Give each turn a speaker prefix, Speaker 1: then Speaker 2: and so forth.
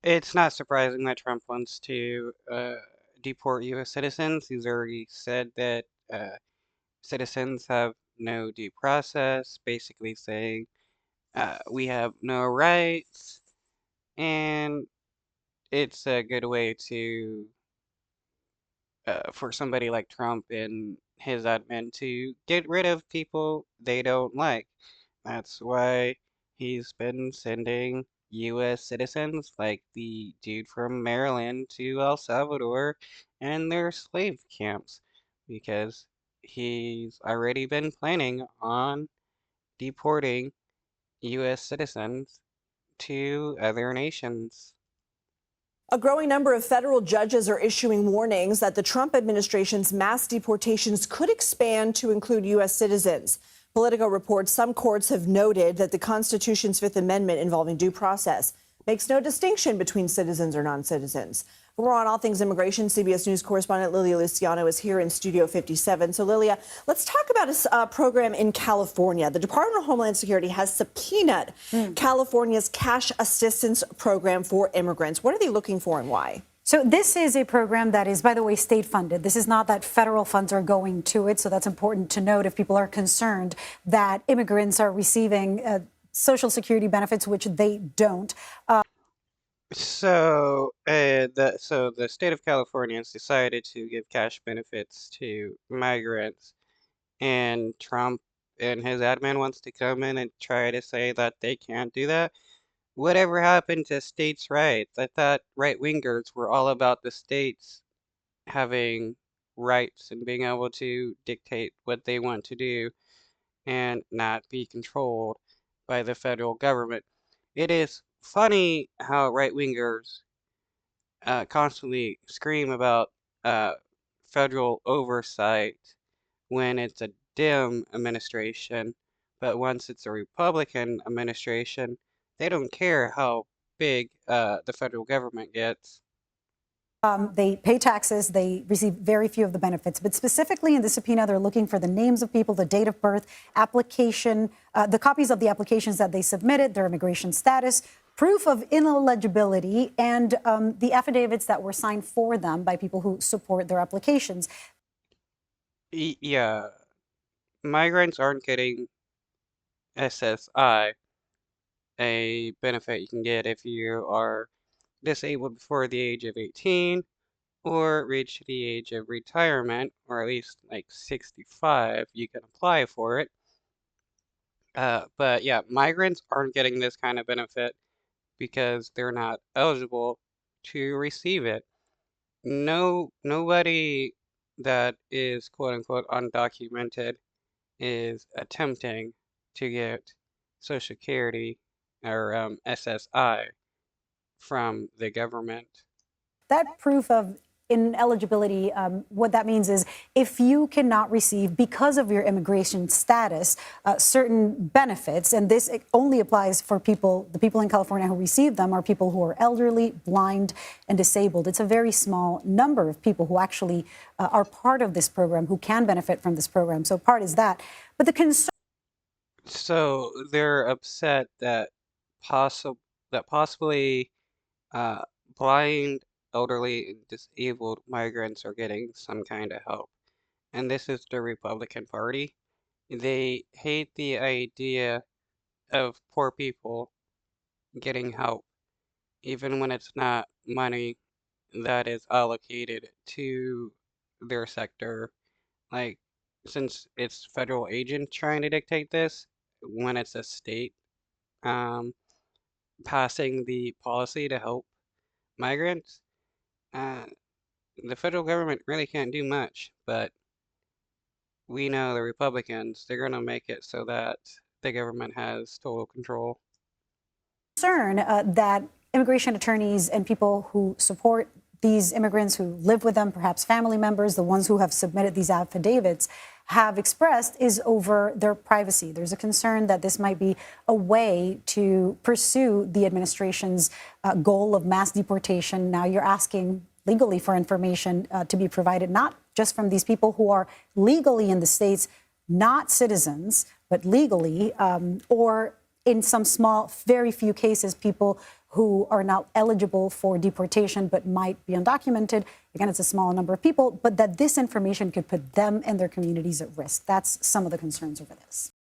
Speaker 1: It's not surprising that Trump wants to deport U.S. citizens. He's already said that citizens have no due process, basically saying we have no rights, and it's a good way to for somebody like Trump and his admin to get rid of people they don't like. That's why he's been sending U.S. citizens like the dude from Maryland to El Salvador and their slave camps because he's already been planning on deporting U.S. citizens to other nations.
Speaker 2: A growing number of federal judges are issuing warnings that the Trump administration's mass deportations could expand to include U.S. citizens. Politico reports some courts have noted that the Constitution's Fifth Amendment involving due process makes no distinction between citizens or non-citizens. We're on all things immigration. CBS News correspondent Lilia Luciano is here in Studio 57. So, Lilia, let's talk about a program in California. The Department of Homeland Security has subpoenaed California's cash assistance program for immigrants. What are they looking for and why?
Speaker 3: So this is a program that is, by the way, state funded. This is not that federal funds are going to it. So that's important to note if people are concerned that immigrants are receiving Social Security benefits, which they don't.
Speaker 1: So the state of California has decided to give cash benefits to migrants, and Trump and his admin wants to come in and try to say that they can't do that. Whatever happened to states' rights? I thought right-wingers were all about the states having rights and being able to dictate what they want to do and not be controlled by the federal government. It is funny how right-wingers constantly scream about uh, federal oversight when it's a Dem administration, but once it's a Republican administration, they don't care how big the federal government gets.
Speaker 3: They pay taxes. They receive very few of the benefits. But specifically in the subpoena, they're looking for the names of people, the date of birth, application, the copies of the applications that they submitted, their immigration status, proof of ineligibility, and the affidavits that were signed for them by people who support their applications.
Speaker 1: Yeah, migrants aren't getting SSI, a benefit you can get if you are disabled before the age of 18 or reach the age of retirement, or at least like 65, you can apply for it. But yeah, migrants aren't getting this kind of benefit because they're not eligible to receive it. Nobody that is quote unquote undocumented is attempting to get Social Security or SSI from the government.
Speaker 3: That proof of ineligibility, what that means is if you cannot receive, because of your immigration status, certain benefits, and this only applies for people, the people in California who receive them are people who are elderly, blind, and disabled. It's a very small number of people who actually are part of this program, who can benefit from this program. So part is that. But the concern.
Speaker 1: So they're upset that possibly uh, blind, elderly, and disabled migrants are getting some kind of help. And this is the Republican Party. They hate the idea of poor people getting help, even when it's not money that is allocated to their sector. Like, since it's federal agents trying to dictate this, when it's a state um, passing the policy to help migrants, uh, the federal government really can't do much. But we know the Republicans, they're going to make it so that the government has total control.
Speaker 3: Concern that immigration attorneys and people who support these immigrants who live with them, perhaps family members, the ones who have submitted these affidavits, have expressed is over their privacy. There's a concern that this might be a way to pursue the administration's goal of mass deportation. Now you're asking legally for information to be provided, not just from these people who are legally in the states, not citizens, but legally, or in some small, very few cases, people who are now eligible for deportation but might be undocumented. Again, it's a small number of people, but that this information could put them and their communities at risk. That's some of the concerns over this.